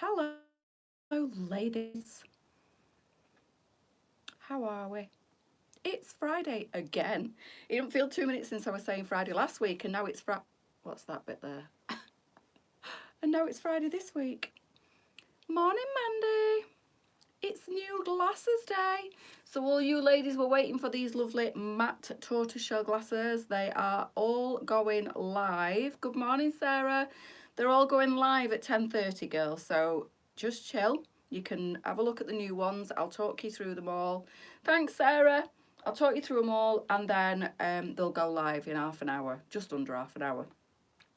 Hello, ladies. How are we? It's Friday again. It didn't feel 2 minutes since I was saying Friday last week, and now it's What's that bit there? And now it's Friday this week. Morning, Mandy. It's new glasses day. So all you ladies were waiting for these lovely matte tortoiseshell glasses. They are all going live. Good morning, Sarah. They're all going live at 10:30, girls. So just chill. You can have a look at the new ones. I'll talk you through them all. Thanks, Sarah. I'll talk you through them all, and then they'll go live in half an hour, just under half an hour,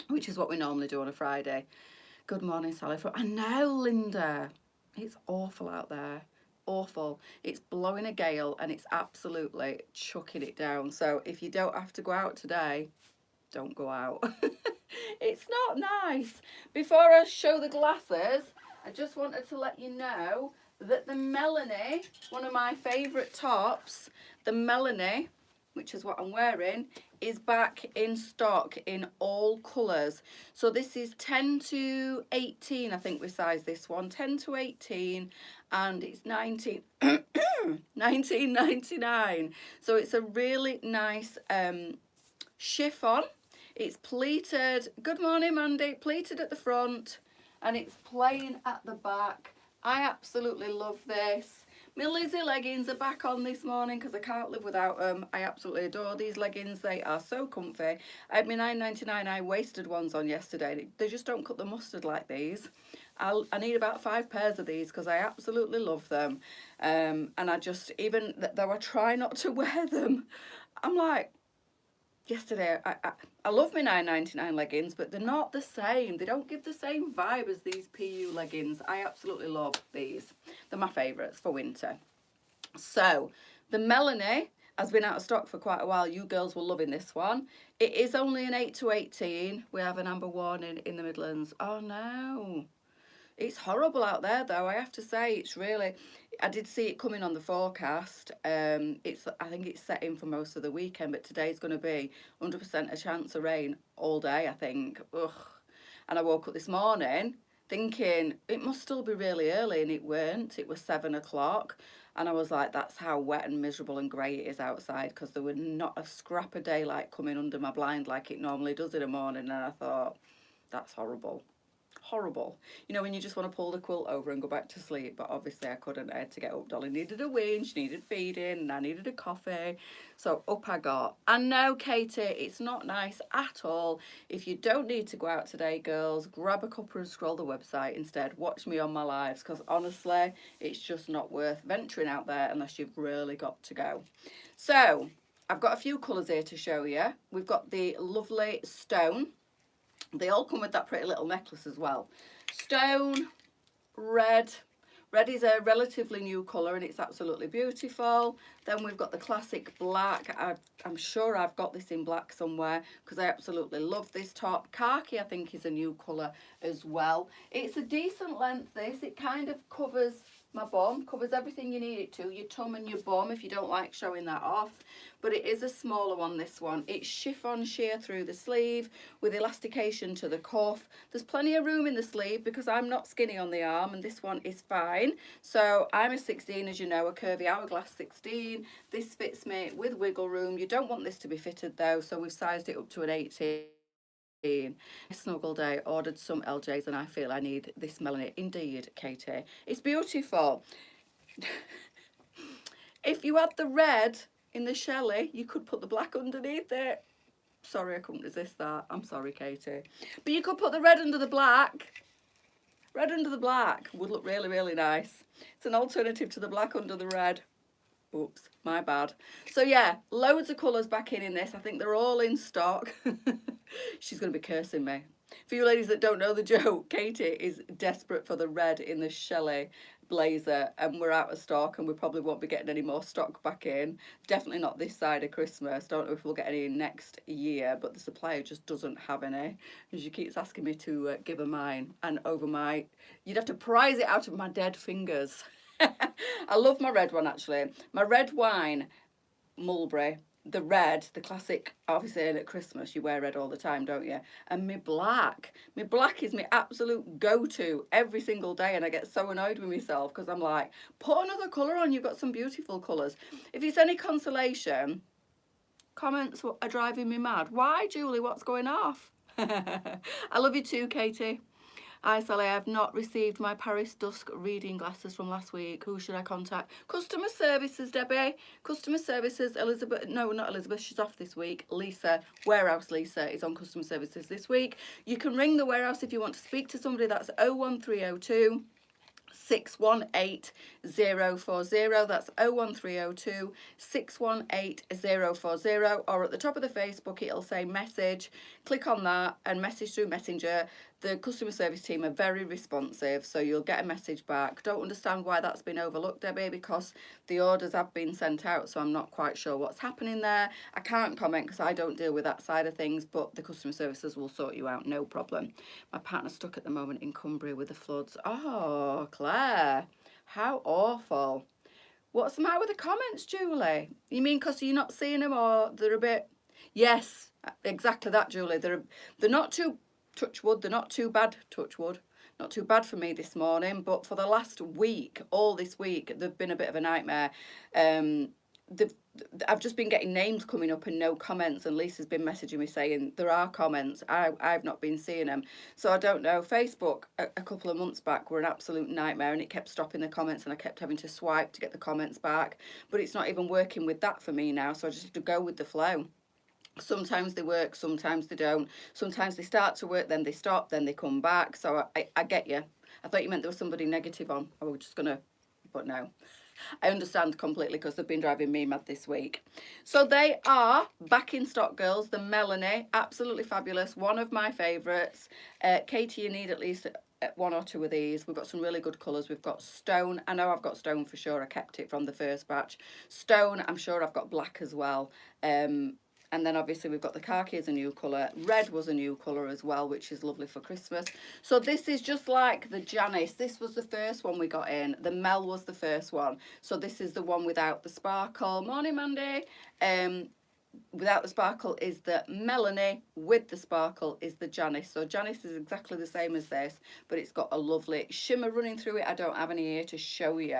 which is what we normally do on a Friday. Good morning, Sally. I know, Linda. It's awful out there. Awful. It's blowing a gale and it's absolutely chucking it down. So if you don't have to go out today, don't go out. It's not nice. Before I show the glasses, I just wanted to let you know that the Melanie, one of my favourite tops, the Melanie, which is what I'm wearing, is back in stock in all colours. So this is 10 to 18, I think we size this one, 10 to 18, and it's 19.99. So it's a really nice chiffon. It's pleated. Good morning, Mandy. Pleated at the front, and it's plain at the back. I absolutely love this. My Lizzie leggings are back on this morning because I can't live without them. I absolutely adore these leggings. They are so comfy. I had my $9.99 I wasted ones on yesterday. They just don't cut the mustard like these. I need about 5 pairs of these because I absolutely love them. And I just, even though I try not to wear them, I'm like, yesterday, I love my $9.99 leggings, but they're not the same. They don't give the same vibe as these PU leggings. I absolutely love these. They're my favourites for winter. So, the Melanie has been out of stock for quite a while. You girls were loving this one. It is only an 8 to 18. We have an amber warning in the Midlands. Oh no. It's horrible out there though, I have to say. It's really, I did see it coming on the forecast. I think it's set in for most of the weekend, but today's going to be 100% a chance of rain all day, I think. Ugh. And I woke up this morning thinking it must still be really early, and it weren't. It was 7 o'clock, and I was like, that's how wet and miserable and grey it is outside, because there was not a scrap of daylight coming under my blind like it normally does in the morning. And I thought, that's horrible. Horrible. You know, when you just want to pull the quilt over and go back to sleep, but obviously I couldn't. I had to get up. Dolly needed a wee, she needed feeding, and I needed a coffee. So up I got. And no, Katie, it's not nice at all. If you don't need to go out today, girls, grab a cuppa and scroll the website instead. Watch me on my lives, because honestly, it's just not worth venturing out there unless you've really got to go. So I've got a few colours here to show you. We've got the lovely stone. They all come with that pretty little necklace as well. Stone, red. Red is a relatively new colour and it's absolutely beautiful. Then we've got the classic black. I'm sure I've got this in black somewhere because I absolutely love this top. Khaki, I think, is a new colour as well. It's a decent length, this. It kind of covers my bum, covers everything you need it to, your tum and your bum if you don't like showing that off. But it is a smaller one, this one. It's chiffon sheer through the sleeve with elastication to the cuff. There's plenty of room in the sleeve because I'm not skinny on the arm, and this one is fine. So I'm a 16, as you know, a curvy hourglass 16. This fits me with wiggle room. You don't want this to be fitted though, so we've sized it up to an 18. Snuggle day, ordered some LJs, and I feel I need this Melanie. Indeed, Katie. It's beautiful. If you had the red in the Shelley, you could put the black underneath it. Sorry, I couldn't resist that. I'm sorry, Katie. But you could put the red under the black. Red under the black would look really, really nice. It's an alternative to the black under the red. Oops, my bad. So yeah, loads of colours back in this. I think they're all in stock. She's going to be cursing me. For you ladies that don't know the joke, Katie is desperate for the red in the Shelley blazer, and we're out of stock, and we probably won't be getting any more stock back in. Definitely not this side of Christmas. Don't know if we'll get any next year, but the supplier just doesn't have any, and she keeps asking me to give her mine, and over my, you'd have to prize it out of my dead fingers. I love my red one, actually. My red wine Mulberry the red, the classic, obviously at Christmas you wear red all the time, don't you? And my black is my absolute go-to every single day, and I get so annoyed with myself because I'm like, put another colour on, you've got some beautiful colours. If it's any consolation, comments are driving me mad. Why, Julie, what's going off? I love you too, Katie. Hi Sally, I have not received my Paris Dusk reading glasses from last week. Who should I contact? Customer services, Debbie. Customer services, Elizabeth. No, not Elizabeth. She's off this week. Lisa, warehouse Lisa, is on customer services this week. You can ring the warehouse if you want to speak to somebody. That's 01302 618 040. That's 01302 618 040. Or at the top of the Facebook, it'll say message. Click on that and message through Messenger. The customer service team are very responsive, so you'll get a message back. Don't understand why that's been overlooked, Debbie, because the orders have been sent out, so I'm not quite sure what's happening there. I can't comment because I don't deal with that side of things, but the customer services will sort you out, no problem. My partner's stuck at the moment in Cumbria with the floods. Oh, Claire, how awful. What's the matter with the comments, Julie? You mean because you're not seeing them, or they're a bit... Yes, exactly that, Julie. They're not too... Touch wood, they're not too bad, touch wood, not too bad for me this morning, but for the last week, all this week, they've been a bit of a nightmare. I've just been getting names coming up and no comments, and Lisa's been messaging me saying there are comments. I've not been seeing them, so I don't know. Facebook a couple of months back were an absolute nightmare, and it kept stopping the comments, and I kept having to swipe to get the comments back, but it's not even working with that for me now, so I just have to go with the flow. Sometimes they work, sometimes they don't. Sometimes they start to work, then they stop, then they come back. So I get you. I thought you meant there was somebody negative on. I was just going to, but no. I understand completely because they've been driving me mad this week. So they are back in stock, girls. The Melanie, absolutely fabulous. One of my favourites. Katie, you need at least one or two of these. We've got some really good colours. We've got stone. I know I've got stone for sure. I kept it from the first batch. Stone, I'm sure I've got black as well. And then obviously we've got the khaki as a new colour. Red was a new colour as well, which is lovely for Christmas. So this is just like the Janice. This was the first one we got in. The Mel was the first one. So this is the one without the sparkle. Morning, Mandy. Without the sparkle is the Melanie. With the sparkle is the Janice. So Janice is exactly the same as this, but it's got a lovely shimmer running through it. I don't have any here to show you.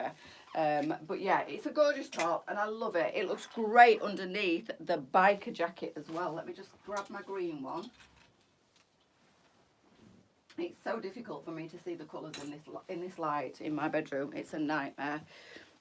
But yeah, it's a gorgeous top and I love it. It looks great underneath the biker jacket as well. Let me just grab my green one. It's so difficult for me to see the colours in this light in my bedroom. It's a nightmare.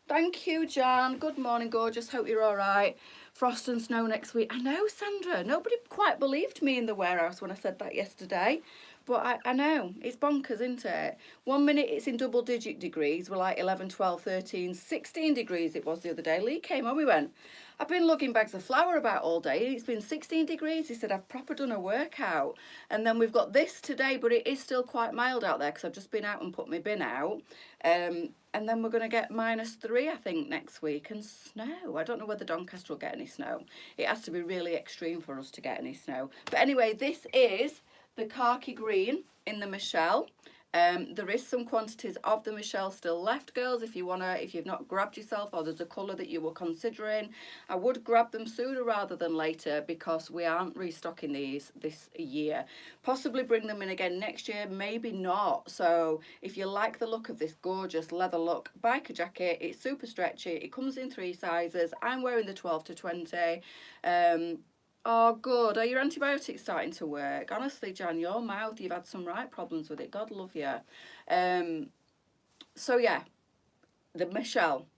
Thank you, Jan. Good morning, gorgeous. Hope you're all right. Frost and snow next week. I know, Sandra. Nobody quite believed me in the warehouse when I said that yesterday. But I know, it's bonkers, isn't it? 1 minute it's in double digit degrees. We're like 11, 12, 13, 16 degrees it was the other day. Lee came on, we went, I've been lugging bags of flour about all day. It's been 16 degrees. He said, I've proper done a workout. And then we've got this today, but it is still quite mild out there because I've just been out and put my bin out. And then we're going to get -3, I think, next week. And snow. I don't know whether Doncaster will get any snow. It has to be really extreme for us to get any snow. But anyway, this is the khaki green in the Michelle. There is some quantities of the Michelle still left, girls, if you've not grabbed yourself or there's a colour that you were considering. I would grab them sooner rather than later because we aren't restocking these this year. Possibly bring them in again next year, maybe not. So if you like the look of this gorgeous leather look biker jacket, it's super stretchy. It comes in 3 sizes. I'm wearing the 12 to 20. Oh, good. Are your antibiotics starting to work? Honestly, Jan, your mouth, you've had some right problems with it. God love you. So, yeah, the Michelle.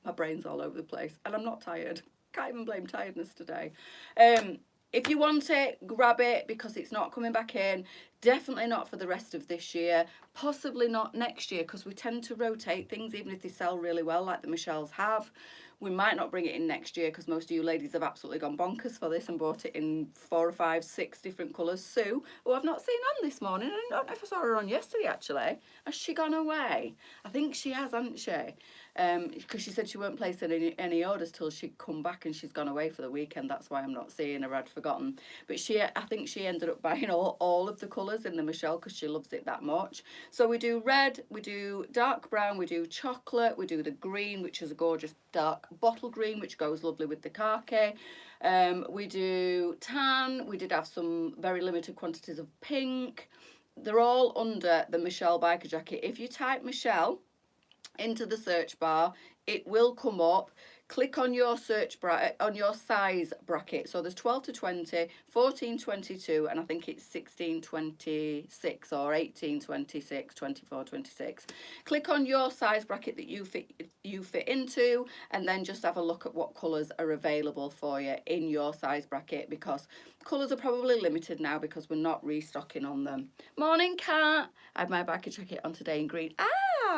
My brain's all over the place. And I'm not tired. Can't even blame tiredness today. If you want it, grab it because it's not coming back in. Definitely not for the rest of this year. Possibly not next year because we tend to rotate things even if they sell really well like the Michelles have. We might not bring it in next year because most of you ladies have absolutely gone bonkers for this and bought it in 4 or 5, 6 different colours. Sue, who I've not seen on this morning. I don't know if I saw her on yesterday, actually. Has she gone away? I think she has, hasn't she? Because she said she won't place any orders till she'd come back and she's gone away for the weekend. That's why I'm not seeing her. I'd forgotten. But I think she ended up buying all of the colours in the Michelle because she loves it that much. So we do red, we do dark brown, we do chocolate, we do the green, which is a gorgeous dark bottle green, which goes lovely with the khaki. We do tan. We did have some very limited quantities of pink. They're all under the Michelle biker jacket. If you type Michelle into the search bar, it will come up. Click on your search on your size bracket. So there's 12 to 20, 14, 22, and I think it's 16, 26 or 18, 26, 24, 26. Click on your size bracket that you fit into, and then just have a look at what colours are available for you in your size bracket, because colours are probably limited now because we're not restocking on them. Morning, Kat. I have my biker jacket on today in green.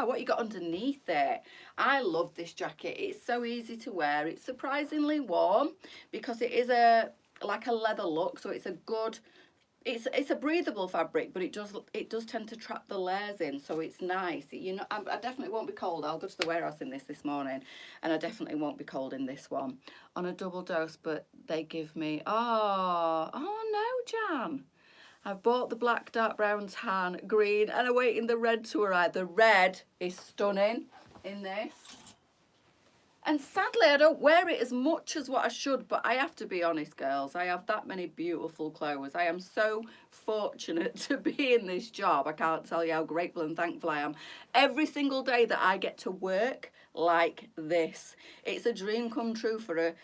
What you got underneath there? I love this jacket. It's so easy to wear. It's surprisingly warm because it is like a leather look, so it's a good, it's a breathable fabric, but it does tend to trap the layers in, so it's nice. You know, I definitely won't be cold. I'll go to the warehouse in this morning, and I definitely won't be cold in this one on a double dose. But they give me oh no, Jan. I've bought the black, dark brown, tan, green, and I'm waiting the red to arrive. The red is stunning in this. And sadly, I don't wear it as much as what I should, but I have to be honest, girls. I have that many beautiful clothes. I am so fortunate to be in this job. I can't tell you how grateful and thankful I am. Every single day that I get to work like this. It's a dream come true for an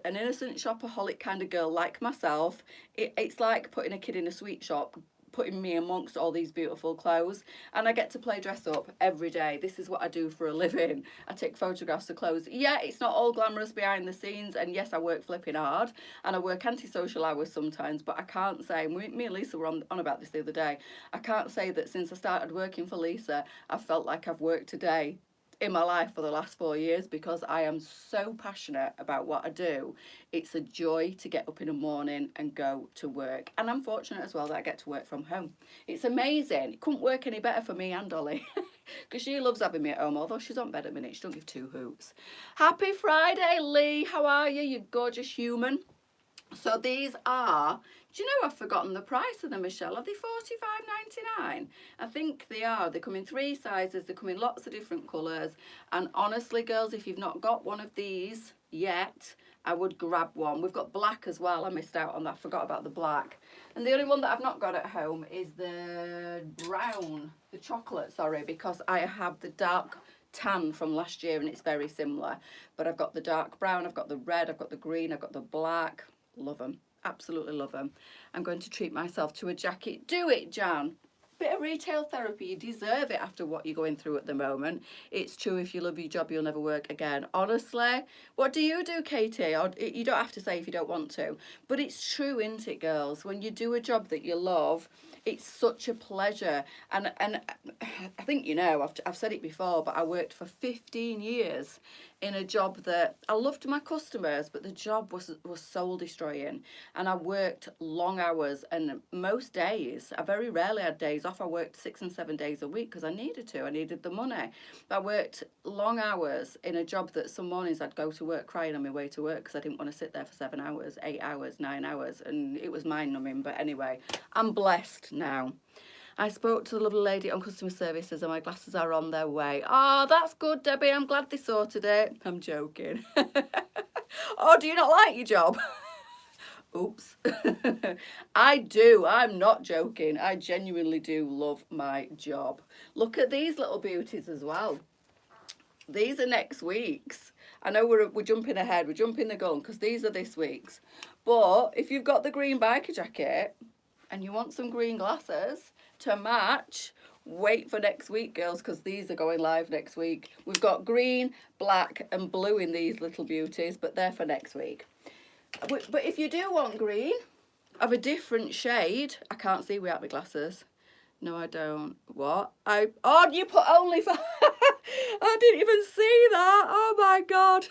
innocent shopaholic kind of girl like myself. It's like putting a kid in a sweet shop, putting me amongst all these beautiful clothes, and I get to play dress up every day. This is what I do for a living. I take photographs of clothes. Yeah, it's not all glamorous behind the scenes, and yes, I work flipping hard and I work antisocial hours sometimes, but I can't say, me and Lisa were on about this the other day, I can't say that since I started working for Lisa I've felt like I've worked a day in my life for the last 4 years, because I am so passionate about what I do. It's a joy to get up in the morning and go to work, and I'm fortunate as well that I get to work from home. It's amazing. It couldn't work any better for me and Dolly, because she loves having me at home, although she's on bed at the minute. She don't give two hoots. Happy Friday, Lee. How are you, you gorgeous human? So these are, do you know, I've forgotten the price of them, Michelle. Are they $45.99? I think they are. They come in 3 sizes. They come in lots of different colours. And honestly, girls, if you've not got one of these yet, I would grab one. We've got black as well. I missed out on that. I forgot about the black. And the only one that I've not got at home is the brown, the chocolate, sorry, because I have the dark tan from last year and it's very similar. But I've got the dark brown, I've got the red, I've got the green, I've got the black. Love them. Absolutely love them. I'm going to treat myself to a jacket. Do it, Jan. Bit of retail therapy. You deserve it after what you're going through at the moment. It's true, if you love your job, you'll never work again. Honestly, what do you do, Katie? Or you don't have to say if you don't want to. But it's true, isn't it, girls? When you do a job that you love, it's such a pleasure. And I think, you know, I've said it before, but I worked for 15 years in a job that I loved my customers, but the job was soul destroying, and I worked long hours, and most days, I very rarely had days off. I worked 6 and 7 days a week because I needed to. I needed the money. I worked long hours in a job that some mornings I'd go to work crying on my way to work because I didn't want to sit there for 7 hours, 8 hours, 9 hours, and it was mind numbing. But anyway, I'm blessed now. I spoke to the lovely lady on customer services and my glasses are on their way. Oh, that's good, Debbie. I'm glad they sorted it. I'm joking. Oh, do you not like your job? Oops. I do. I'm not joking. I genuinely do love my job. Look at these little beauties as well. These are next week's. I know we're jumping ahead. We're jumping the gun because these are this week's. But if you've got the green biker jacket and you want some green glasses to match, wait for next week, girls, because these are going live next week. We've got green, black and blue in these little beauties, but they're for next week. But if you do want green of a different shade, I can't see without my glasses. No, I don't. What? Oh, you put only for... I didn't even see that. Oh my God.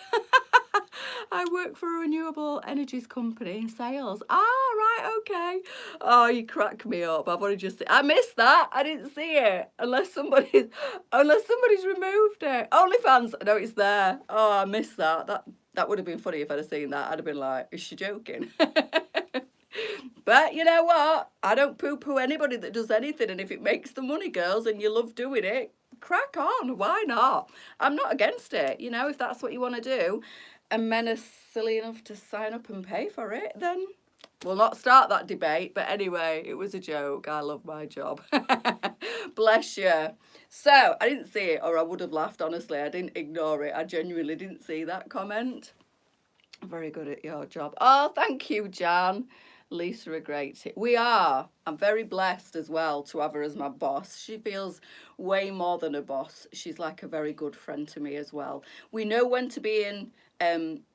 I work for a renewable energies company in sales. Ah, right, okay. Oh, you crack me up. I've only just... I missed that. I didn't see it. Unless somebody's removed it. OnlyFans. No, it's there. Oh, I missed that. That would have been funny if I'd have seen that. I'd have been like, is she joking? But you know what? I don't poo-poo anybody that does anything. And if it makes the money, girls, and you love doing it, crack on. Why not? I'm not against it. You know, if that's what you want to do, and men are silly enough to sign up and pay for it, then we'll not start that debate. But anyway, it was a joke. I love my job. Bless you. So I didn't see it, or I would have laughed. Honestly, I didn't ignore it. I genuinely didn't see that comment. Very good at your job. Oh, thank you, Jan. Lisa, a great tip. We are. I'm very blessed as well to have her as my boss. She feels way more than a boss. She's like a very good friend to me as well. We know when to be in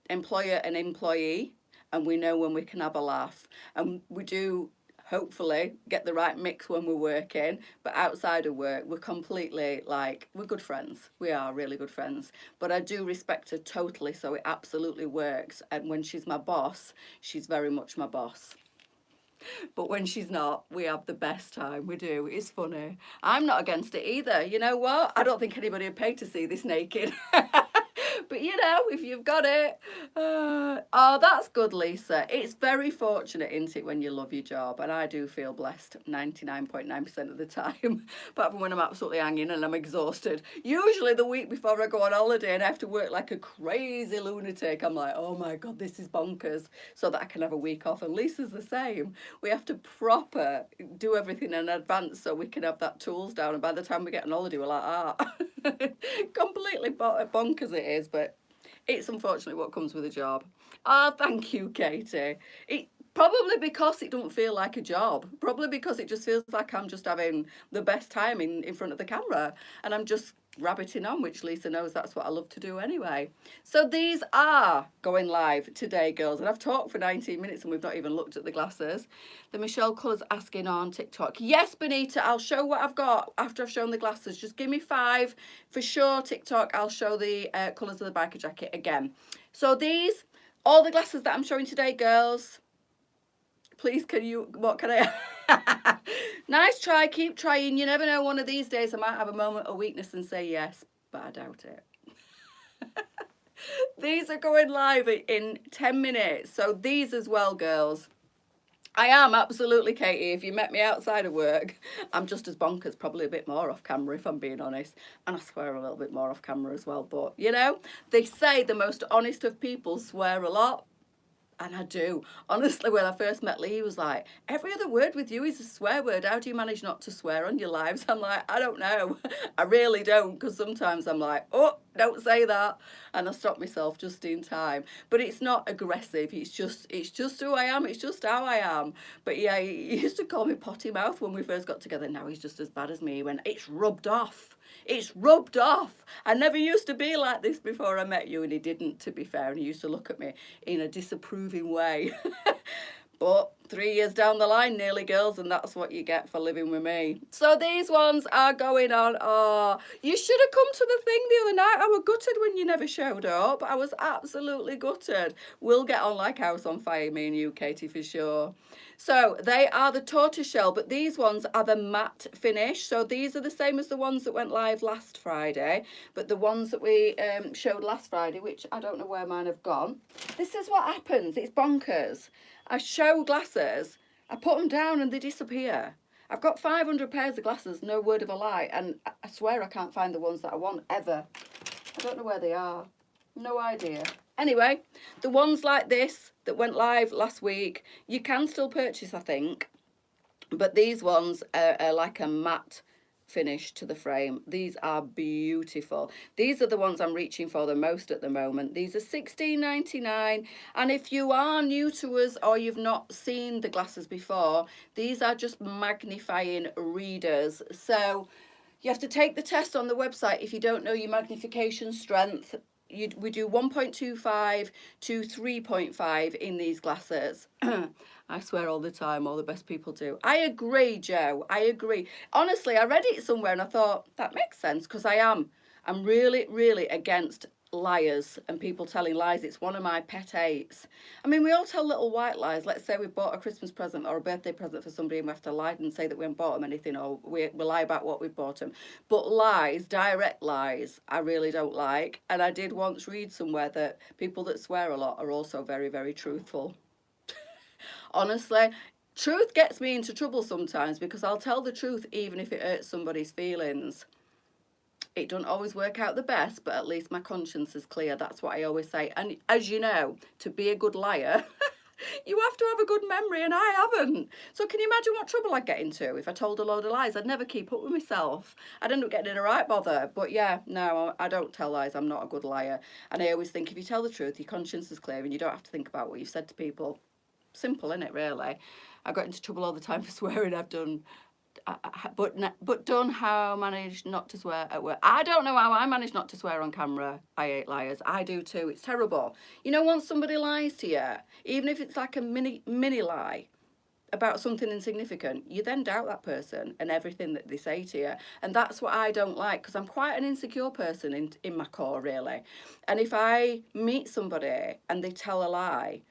employer and employee, and we know when we can have a laugh. And we do hopefully get the right mix when we're working, but outside of work we're completely like, we're good friends. We are really good friends, but I do respect her totally, so it absolutely works. And when she's my boss, she's very much my boss. But when she's not, we have the best time. We do. It's funny. I'm not against it either. You know what? I don't think anybody would pay to see this naked. But you know, if you've got it. Oh, that's good, Lisa. It's very fortunate, isn't it, when you love your job? And I do feel blessed 99.9% of the time. Apart from when I'm absolutely hanging and I'm exhausted. Usually the week before I go on holiday and I have to work like a crazy lunatic. I'm like, oh my God, this is bonkers. So that I can have a week off. And Lisa's the same. We have to proper do everything in advance so we can have that tools down. And by the time we get on holiday, we're like, completely bonkers it is, but it's unfortunately what comes with a job. Thank you, Katie. It probably because it don't feel like a job. Probably because it just feels like I'm just having the best time in front of the camera, and I'm just rabbiting on, which Lisa knows that's what I love to do anyway. So these are going live today, girls, and I've talked for 19 minutes and we've not even looked at the glasses. The Michelle Colours asking on TikTok. Yes, Benita, I'll show what I've got after I've shown the glasses. Just give me 5 for sure. TikTok, I'll show the colours of the biker jacket again. So these, all the glasses that I'm showing today, girls, please, what can I... Nice try, keep trying. You never know, one of these days I might have a moment of weakness and say yes, but I doubt it. These are going live in 10 minutes. So these as well, girls. I am absolutely, Katie. If you met me outside of work, I'm just as bonkers, probably a bit more off camera if I'm being honest. And I swear a little bit more off camera as well. But, you know, they say the most honest of people swear a lot. And I do. Honestly, when I first met Lee, he was like, every other word with you is a swear word. How do you manage not to swear on your lives? I'm like, I don't know. I really don't, because sometimes I'm like, oh, don't say that. And I stop myself just in time. But it's not aggressive. It's just who I am. It's just how I am. But yeah, he used to call me potty mouth when we first got together. Now he's just as bad as me. When it's rubbed off. It's rubbed off. I never used to be like this before I met you, and he didn't, to be fair, and he used to look at me in a disapproving way. But 3 years down the line, nearly, girls, and that's what you get for living with me. So these ones are going on. Oh, you should have come to the thing the other night. I was gutted when you never showed up. I was absolutely gutted. We'll get on like house on fire, me and you, Katie, for sure. So they are the tortoiseshell, but these ones are the matte finish. So these are the same as the ones that went live last Friday, but the ones that we showed last Friday, which I don't know where mine have gone. This is what happens. It's bonkers. I show glasses, I put them down and they disappear. I've got 500 pairs of glasses, no word of a lie, and I swear I can't find the ones that I want ever. I don't know where they are. No idea. Anyway, the ones like this that went live last week, you can still purchase, I think. But these ones are like a matte finish to the frame. These are beautiful. These are the ones I'm reaching for the most at the moment. These are $16.99. And if you are new to us or you've not seen the glasses before, these are just magnifying readers. So you have to take the test on the website if you don't know your magnification strength. We do 1.25 to 3.5 in these glasses. I swear all the time, all the best people do. I agree, Joe. I agree. Honestly, I read it somewhere and I thought, that makes sense, because I'm really, really against liars and people telling lies. It's one of my pet hates. I mean, we all tell little white lies. Let's say we bought a Christmas present or a birthday present for somebody and we have to lie and say that we haven't bought them anything, or we lie about what we've bought them. But lies, direct lies, I really don't like. And I did once read somewhere that people that swear a lot are also very, very truthful. Honestly, truth gets me into trouble sometimes because I'll tell the truth even if it hurts somebody's feelings. It don't always work out the best, but at least my conscience is clear. That's what I always say. And as you know, to be a good liar, you have to have a good memory, and I haven't. So can you imagine what trouble I'd get into if I told a load of lies? I'd never keep up with myself. I'd end up getting in a right bother. But yeah, no, I don't tell lies. I'm not a good liar. And I always think if you tell the truth, your conscience is clear and you don't have to think about what you've said to people. Simple, isn't it, really? I got into trouble all the time for swearing. I've done... but done how I managed not to swear at work. I don't know how I managed not to swear on camera. I hate liars. I do too. It's terrible. You know, once somebody lies to you, even if it's like a mini lie about something insignificant, you then doubt that person and everything that they say to you. And that's what I don't like, because I'm quite an insecure person in my core, really. And if I meet somebody and they tell a lie,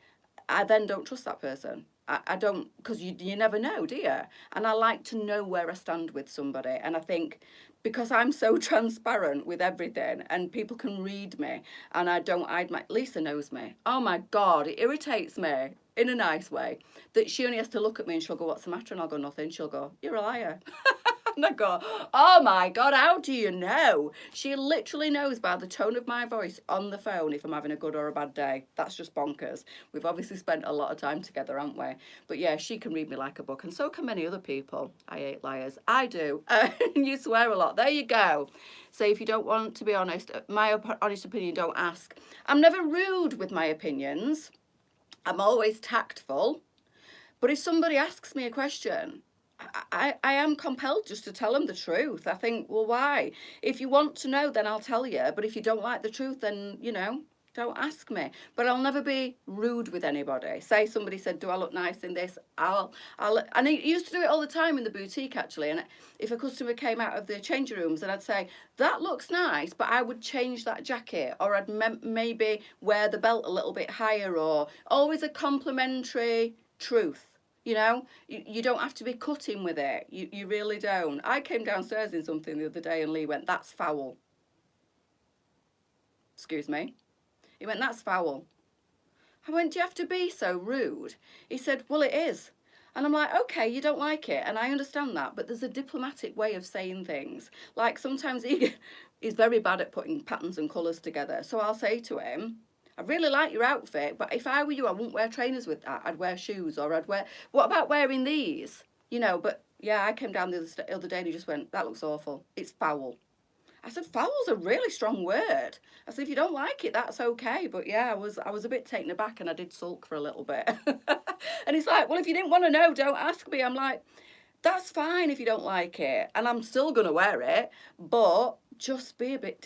I then don't trust that person. I don't, because you never know, do you? And I like to know where I stand with somebody. And I think because I'm so transparent with everything and people can read me and I don't hide my... Lisa knows me. Oh my God, it irritates me in a nice way that she only has to look at me and she'll go, what's the matter? And I'll go, nothing. She'll go, you're a liar. And I go, oh my God, how do you know? She literally knows by the tone of my voice on the phone if I'm having a good or a bad day. That's just bonkers. We've obviously spent a lot of time together, haven't we? But yeah, she can read me like a book, and so can many other people. I hate liars. I do. You swear a lot. There you go. So if you don't want to be honest, my honest opinion, don't ask. I'm never rude with my opinions. I'm always tactful. But if somebody asks me a question, I am compelled just to tell them the truth. I think, well, why? If you want to know, then I'll tell you. But if you don't like the truth, then, you know, don't ask me. But I'll never be rude with anybody. Say somebody said, do I look nice in this? And I used to do it all the time in the boutique, actually. And if a customer came out of the changing rooms, and I'd say, that looks nice, but I would change that jacket. Or I'd maybe wear the belt a little bit higher. Or always a complimentary truth. You know, you don't have to be cutting with it. You really don't. I came downstairs in something the other day and Lee went, that's foul. Excuse me. He went, that's foul. I went, do you have to be so rude? He said, well, it is. And I'm like, okay, you don't like it. And I understand that. But there's a diplomatic way of saying things. Like sometimes he's very bad at putting patterns and colours together. So I'll say to him, I really like your outfit, but if I were you, I wouldn't wear trainers with that. I'd wear shoes, or I'd wear... What about wearing these? You know, but yeah, I came down the other day and he just went, that looks awful. It's foul. I said, foul's a really strong word. I said, if you don't like it, that's okay. But yeah, I was a bit taken aback and I did sulk for a little bit. And he's like, well, if you didn't want to know, don't ask me. I'm like, that's fine if you don't like it. And I'm still going to wear it, but just be a bit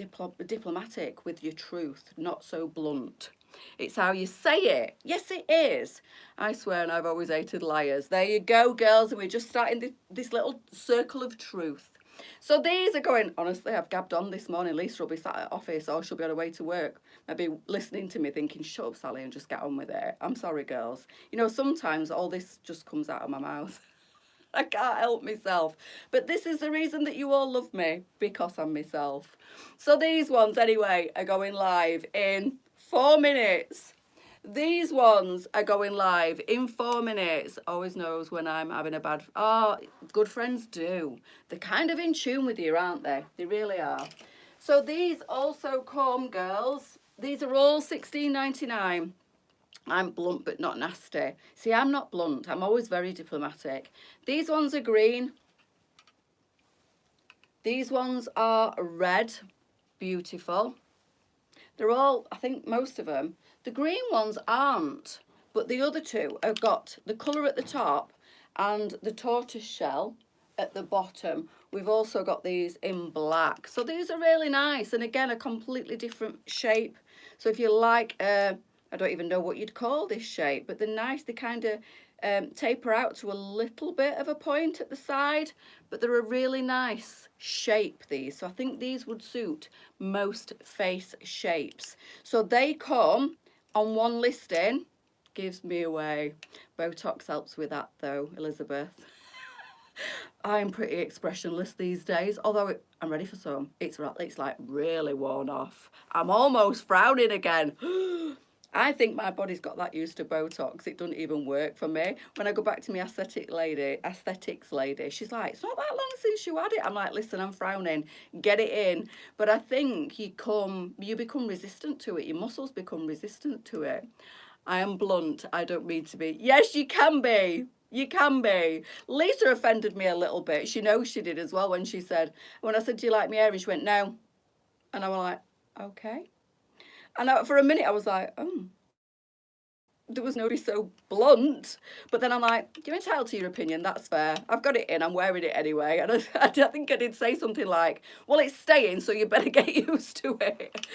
diplomatic with your truth, not so blunt. It's how you say it. Yes, it is. I swear, and I've always hated liars. There you go, girls, and we're just starting this little circle of truth. So these are going, honestly, I've gabbed on this morning. Lisa will be sat at office or she'll be on her way to work. Maybe listening to me thinking, shut up, Sally, and just get on with it. I'm sorry, girls. You know, sometimes all this just comes out of my mouth. I can't help myself. But this is the reason that you all love me, because I'm myself. So these ones, anyway, are going live in 4 minutes. These ones are going live in 4 minutes. Always knows when I'm having a bad... Oh, good friends do. They're kind of in tune with you, aren't they? They really are. So these also come, girls. These are all $16.99. I'm blunt but not nasty. See, I'm not blunt. I'm always very diplomatic. These ones are green. These ones are red. Beautiful. They're all, I think most of them. The green ones aren't, but the other two have got the colour at the top and the tortoise shell at the bottom. We've also got these in black. So these are really nice. And again, a completely different shape. So if you like... I don't even know what you'd call this shape, but they're nice. They kind of taper out to a little bit of a point at the side, but they're a really nice shape, these. So I think these would suit most face shapes. So they come on one listing. Gives me away. Botox helps with that though, Elizabeth. I'm pretty expressionless these days, although I'm ready for some. It's like really worn off. I'm almost frowning again. I think my body's got that used to Botox. It doesn't even work for me. When I go back to my aesthetics lady, she's like, it's not that long since you had it. I'm like, listen, I'm frowning. Get it in. But I think you become resistant to it. Your muscles become resistant to it. I am blunt. I don't mean to be. Yes, you can be. You can be. Lisa offended me a little bit. She knows she did as well when I said, do you like my hair? And she went, no. And I was like, okay. And for a minute I was like, oh, there was nobody so blunt. But then I'm like, you're entitled to your opinion, that's fair. I've got it in, I'm wearing it anyway. And I think I did say something like, well, it's staying, so you better get used to it.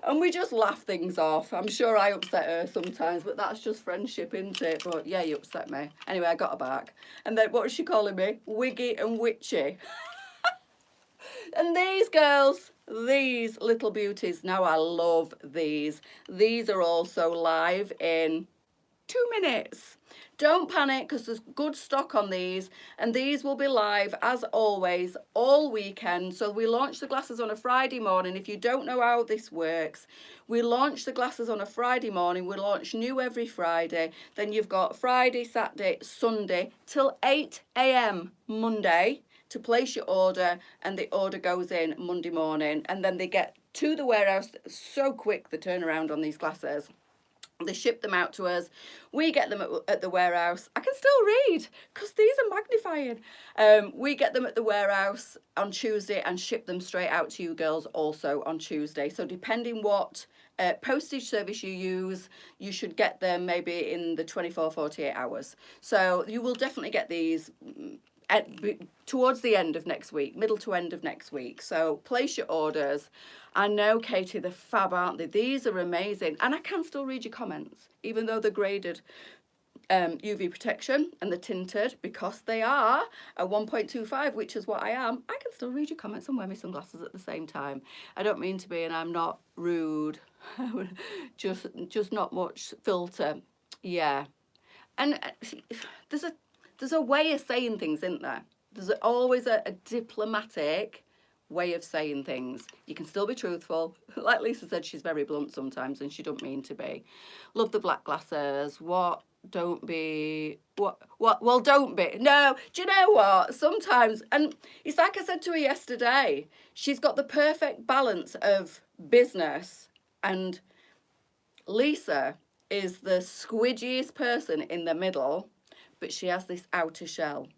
And we just laugh things off. I'm sure I upset her sometimes, but that's just friendship, isn't it? But yeah, you upset me. Anyway, I got her back. And then what was she calling me? Wiggy and witchy. And these girls, these little beauties, now I love these. These are also live in 2 minutes. Don't panic because there's good stock on these, and these will be live as always all weekend. So we launch the glasses on a Friday morning. If you don't know how this works, we launch the glasses on a Friday morning. We launch new every Friday. Then you've got Friday, Saturday, Sunday till 8 a.m. Monday to place your order, and the order goes in Monday morning, and then they get to the warehouse so quick, the turnaround on these glasses. They ship them out to us. We get them at the warehouse. I can still read because these are magnifying. We get them at the warehouse on Tuesday and ship them straight out to you girls also on Tuesday. So depending what postage service you use, you should get them maybe in the 24-48 hours. So you will definitely get these towards the end of next week, middle to end of next week. So place your orders. I know, Katie, they're fab, aren't they? These are amazing. And I can still read your comments, even though they're graded UV protection and they're tinted, because they are a 1.25, which is what I am. I can still read your comments and wear my sunglasses at the same time. I don't mean to be, and I'm not rude. just not much filter. Yeah. And there's a way of saying things, isn't there? There's always a diplomatic way of saying things. You can still be truthful. Like Lisa said, she's very blunt sometimes, and she don't mean to be. Love the black glasses. What? Don't be. What? Well, don't be. No, do you know what? Sometimes, and it's like I said to her yesterday, she's got the perfect balance of business, and Lisa is the squidgiest person in the middle, but she has this outer shell.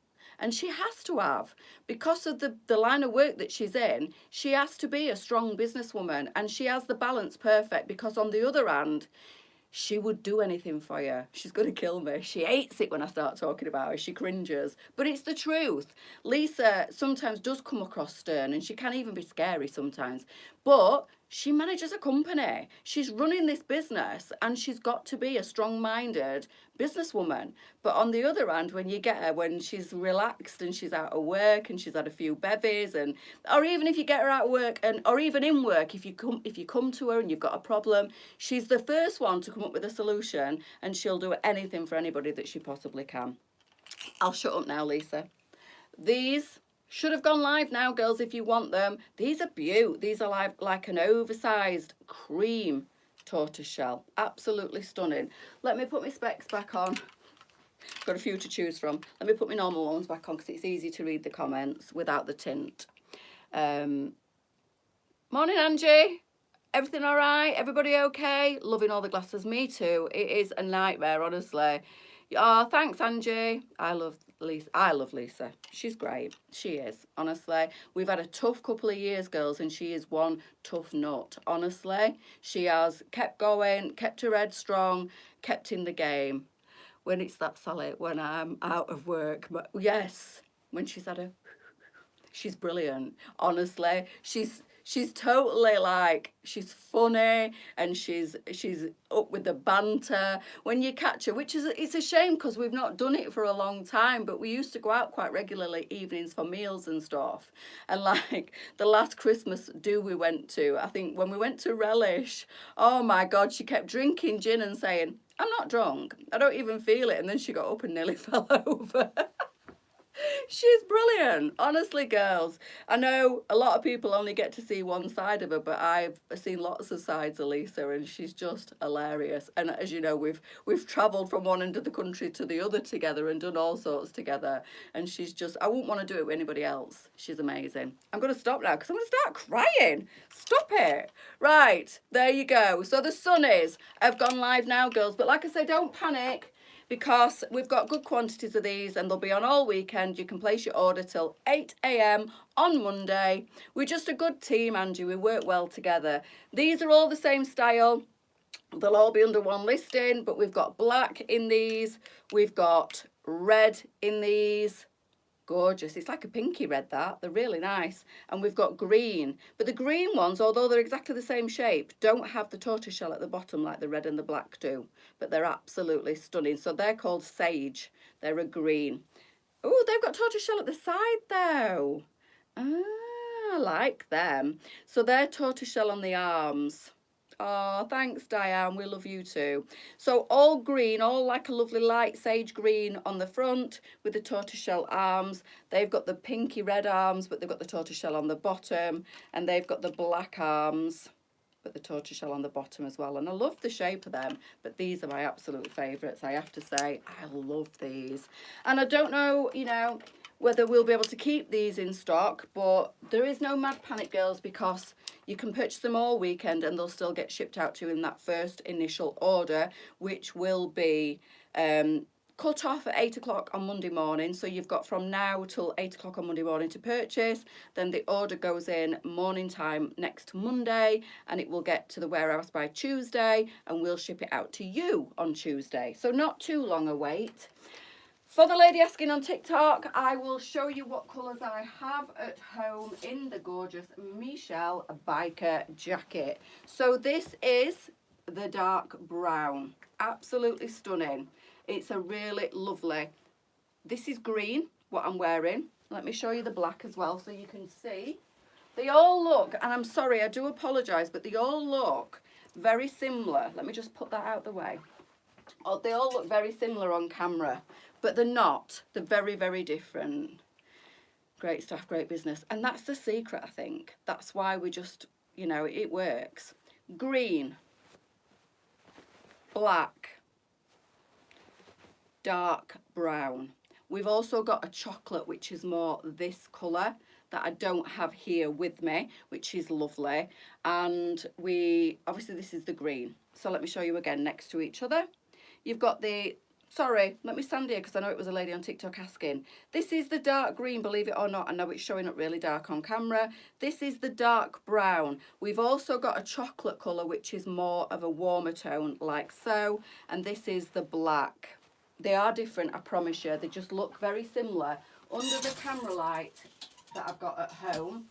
And she has to have, because of the line of work that she's in, she has to be a strong businesswoman, and she has the balance perfect, because on the other hand, she would do anything for you. She's going to kill me. She hates it when I start talking about her. She cringes. But it's the truth. Lisa sometimes does come across stern, and she can even be scary sometimes. But she manages a company. She's running this business, and she's got to be a strong-minded businesswoman. But on the other hand, when you get her, when she's relaxed and she's out of work and she's had a few bevies, and or even if you get her out of work, and or even in work, if you come to her and you've got a problem, she's the first one to come up with a solution, and she'll do anything for anybody that she possibly can. I'll shut up now, Lisa. These should have gone live now, girls, if you want them. These are beaut. These are like an oversized cream tortoise shell. Absolutely stunning. Let me put my specs back on. Got a few to choose from. Let me put my normal ones back on because it's easy to read the comments without the tint. Morning, Angie. Everything all right? Everybody okay? Loving all the glasses. Me too. It is a nightmare, honestly. Oh, thanks, Angie. I love Lisa. She's great. She is, honestly. We've had a tough couple of years, girls, and she is one tough nut, honestly. She has kept going, kept her head strong, kept in the game. When it's that Sally, when I'm out of work. But yes, when she's she's brilliant, honestly. She's totally like, she's funny, and she's up with the banter when you catch her, which is, it's a shame because we've not done it for a long time, but we used to go out quite regularly evenings for meals and stuff. And like the last Christmas do we went to, I think when we went to Relish, oh my God, she kept drinking gin and saying, I'm not drunk, I don't even feel it. And then she got up and nearly fell over. She's brilliant. Honestly, girls. I know a lot of people only get to see one side of her, but I've seen lots of sides of Lisa, and she's just hilarious. And as you know, we've travelled from one end of the country to the other together and done all sorts together. And she's just, I wouldn't want to do it with anybody else. She's amazing. I'm going to stop now because I'm going to start crying. Stop it. Right, there you go. So the Sunnies have gone live now, girls. But like I say, don't panic, because we've got good quantities of these and they'll be on all weekend. You can place your order till 8 a.m. on Monday. We're just a good team, Angie. We work well together. These are all the same style. They'll all be under one listing, but we've got black in these. We've got red in these. Gorgeous. It's like a pinky red, that. They're really nice. And we've got green. But the green ones, although they're exactly the same shape, don't have the tortoiseshell at the bottom like the red and the black do. But they're absolutely stunning. So they're called Sage. They're a green. Oh, they've got tortoiseshell at the side though. Ah, I like them. So they're tortoiseshell on the arms. Oh, thanks, Diane. We love you too. So all green, all like a lovely light sage green on the front with the tortoiseshell arms. They've got the pinky red arms, but they've got the tortoiseshell on the bottom. And they've got the black arms, but the tortoiseshell on the bottom as well. And I love the shape of them, but these are my absolute favourites. I have to say, I love these. And I don't know, you know, whether we'll be able to keep these in stock, but there is no mad panic, girls, because you can purchase them all weekend and they'll still get shipped out to you in that first initial order, which will be cut off at 8 o'clock on Monday morning. So you've got from now till 8 o'clock on Monday morning to purchase. Then the order goes in morning time next Monday and it will get to the warehouse by Tuesday and we'll ship it out to you on Tuesday. So not too long a wait. For the lady asking on TikTok, I will show you what colours I have at home in the gorgeous Michelle biker jacket. So this is the dark brown. Absolutely stunning. It's a really lovely. This is green, what I'm wearing. Let me show you the black as well so you can see. They all look, and I'm sorry, I do apologise, but they all look very similar. Let me just put that out the way. Oh, they all look very similar on camera, but they're not. They're very, very different. Great stuff, great business. And that's the secret, I think. That's why we just, you know, it works. Green, black, dark brown. We've also got a chocolate, which is more this colour that I don't have here with me, which is lovely. And obviously this is the green. So let me show you again next to each other. You've got the, sorry, let me stand here because I know it was a lady on TikTok asking. This is the dark green, believe it or not. I know it's showing up really dark on camera. This is the dark brown. We've also got a chocolate colour, which is more of a warmer tone, like so. And this is the black. They are different, I promise you. They just look very similar under the camera light that I've got at home.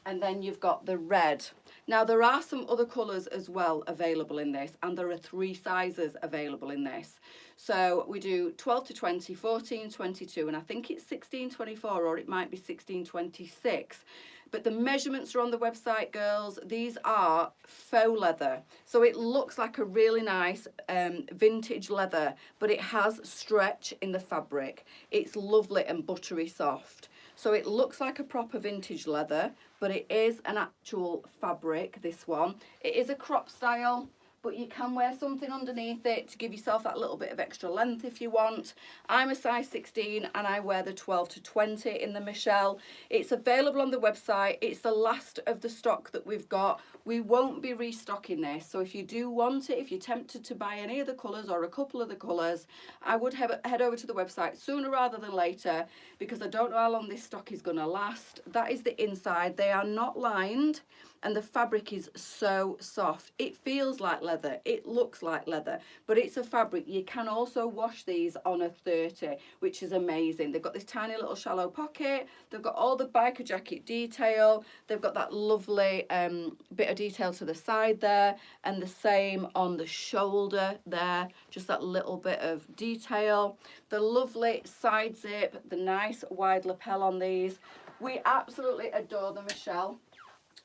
And then you've got the red. Now there are some other colours as well available in this, and there are 3 sizes available in this. So we do 12 to 20, 14, 22, and I think it's 16, 24, or it might be 16, 26. But the measurements are on the website, girls. These are faux leather. So it looks like a really nice vintage leather, but it has stretch in the fabric. It's lovely and buttery soft. So it looks like a proper vintage leather, but it is an actual fabric, this one. It is a crop style, but you can wear something underneath it to give yourself that little bit of extra length if you want. I'm a size 16 and I wear the 12 to 20 in the Michelle. It's available on the website. It's the last of the stock that we've got. We won't be restocking this. So if you do want it, if you're tempted to buy any of the colours or a couple of the colours, I would head over to the website sooner rather than later, because I don't know how long this stock is going to last. That is the inside. They are not lined. And the fabric is so soft. It feels like leather. It looks like leather, but it's a fabric. You can also wash these on a 30, which is amazing. They've got this tiny little shallow pocket. They've got all the biker jacket detail. They've got that lovely bit of detail to the side there, and the same on the shoulder there. Just that little bit of detail. The lovely side zip, the nice wide lapel on these. We absolutely adore the Michelle.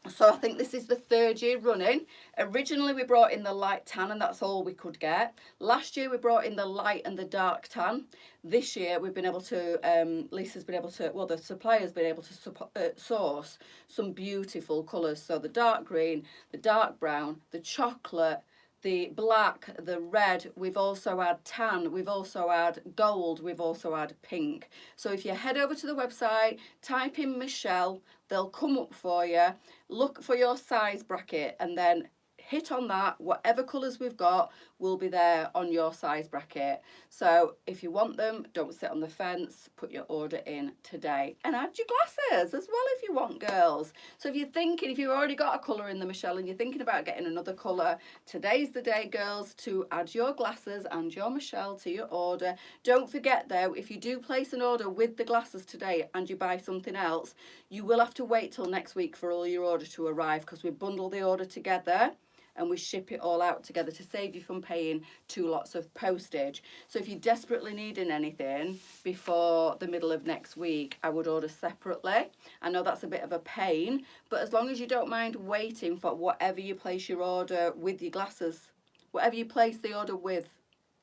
So I think this is the 3rd year running. Originally we brought in the light tan and that's all we could get. Last year we brought in the light and the dark tan. This year we've been able to, Lisa's been able to, well, the supplier's been able to source some beautiful colours. So the dark green, the dark brown, the chocolate, the black, the red, we've also had tan, we've also had gold, we've also had pink. So if you head over to the website, type in Michelle, they'll come up for you, look for your size bracket, and then hit on that. Whatever colours we've got will be there on your size bracket. So if you want them, don't sit on the fence, put your order in today and add your glasses as well if you want, girls. So if you're thinking, if you've already got a colour in the Michelle and you're thinking about getting another colour, today's the day, girls, to add your glasses and your Michelle to your order. Don't forget though, if you do place an order with the glasses today and you buy something else, you will have to wait till next week for all your order to arrive, because we bundle the order together and we ship it all out together to save you from paying 2 lots of postage. So if you're desperately needing anything before the middle of next week, I would order separately. I know that's a bit of a pain, but as long as you don't mind waiting for whatever you place your order with your glasses, whatever you place the order with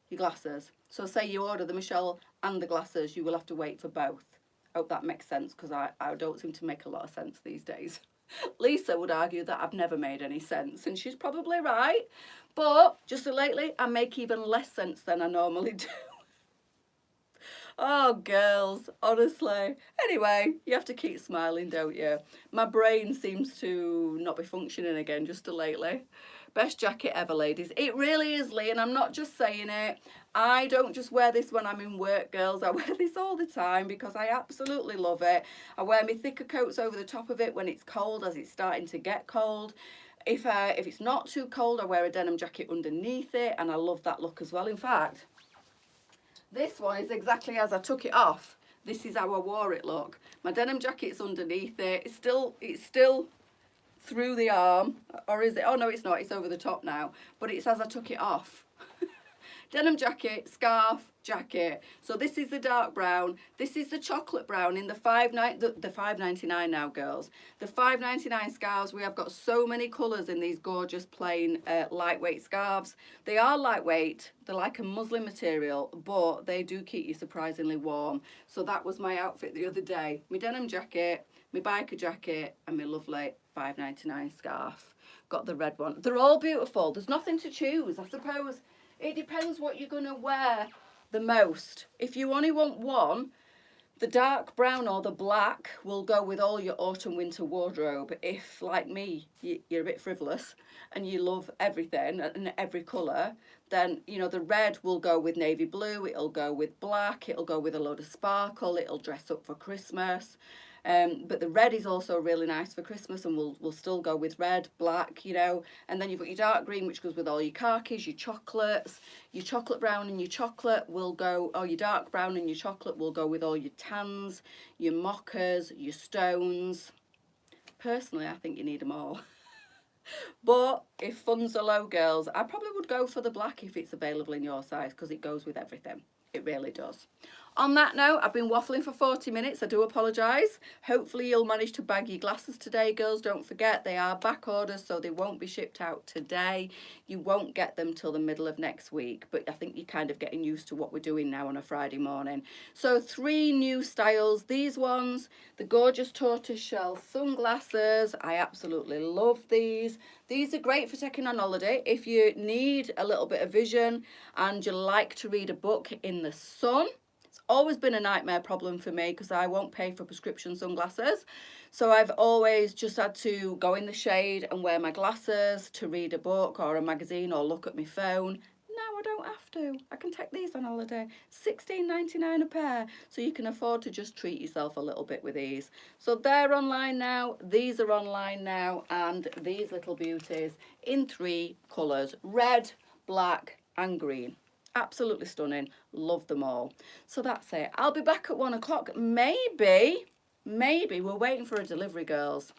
your glasses. So say you order the Michelle and the glasses, you will have to wait for both. Hope that makes sense, because I don't seem to make a lot of sense these days. Lisa would argue that I've never made any sense, and she's probably right. But just lately, I make even less sense than I normally do. Oh, girls, honestly. Anyway, you have to keep smiling, don't you? My brain seems to not be functioning again just lately. Best jacket ever, ladies. It really is, Lee, and I'm not just saying it. I don't just wear this when I'm in work, girls. I wear this all the time because I absolutely love it. I wear my thicker coats over the top of it when it's cold, as it's starting to get cold. If it's not too cold, I wear a denim jacket underneath it, and I love that look as well. In fact, this one is exactly as I took it off. This is how I wore it, look. My denim jacket's underneath it. It's still through the arm, or is it? Oh no, it's not, it's over the top now, but it's as I took it off. Denim jacket, scarf, jacket. So this is the dark brown, this is the chocolate brown in the $5.99 now, girls. The $5.99 scarves, we have got so many colours in these gorgeous plain lightweight scarves. They are lightweight, they're like a muslin material, but they do keep you surprisingly warm. So that was my outfit the other day. My denim jacket, my biker jacket, and my lovely $5.99 scarf. Got the red one. They're all beautiful. There's nothing to choose. I suppose it depends what you're going to wear the most. If you only want one, the dark brown or the black will go with all your autumn winter wardrobe. If, like me, you're a bit frivolous and you love everything and every colour, then, you know, the red will go with navy blue, it'll go with black, it'll go with a load of sparkle, it'll dress up for Christmas. But the red is also really nice for Christmas, and we'll still go with red, black, you know. And then you've got your dark green, which goes with all your khakis, your chocolates. Your chocolate brown and your chocolate will go, or your dark brown and your chocolate will go with all your tans, your mochas, your stones. Personally, I think you need them all. But if funds are low, girls, I probably would go for the black if it's available in your size, because it goes with everything. It really does. On that note, I've been waffling for 40 minutes. I do apologise. Hopefully you'll manage to bag your glasses today, girls. Don't forget, they are back orders, so they won't be shipped out today. You won't get them till the middle of next week, but I think you're kind of getting used to what we're doing now on a Friday morning. So 3 new styles. These ones, the gorgeous tortoiseshell sunglasses. I absolutely love these. These are great for taking on holiday if you need a little bit of vision and you like to read a book in the sun. Always been a nightmare problem for me because I won't pay for prescription sunglasses, so I've always just had to go in the shade and wear my glasses to read a book or a magazine or look at my phone. Now I don't have to. I can take these on holiday. $16.99 a pair, so you can afford to just treat yourself a little bit with these. So they're online now, these are online now, and these little beauties in 3 colours: red, black and green. Absolutely stunning. Love them all. So that's it. I'll be back at 1 o'clock. Maybe we're waiting for a delivery, girls.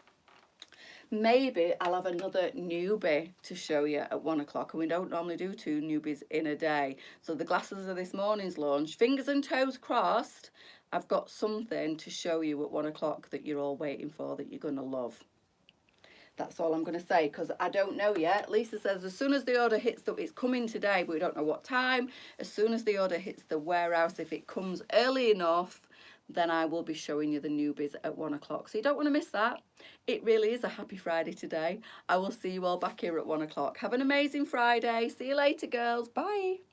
Maybe I'll have another newbie to show you at 1 o'clock, and we don't normally do 2 newbies in a day. So the glasses are this morning's launch. Fingers and toes crossed. I've got something to show you at 1 o'clock that you're all waiting for, that you're going to love. That's all I'm going to say, because I don't know yet. Lisa says as soon as the order hits it's coming today, but we don't know what time. As soon as the order hits the warehouse, if it comes early enough, then I will be showing you the newbies at 1 o'clock. So you don't want to miss that. It really is a happy Friday today. I will see you all back here at 1 o'clock. Have an amazing Friday. See you later, girls. Bye.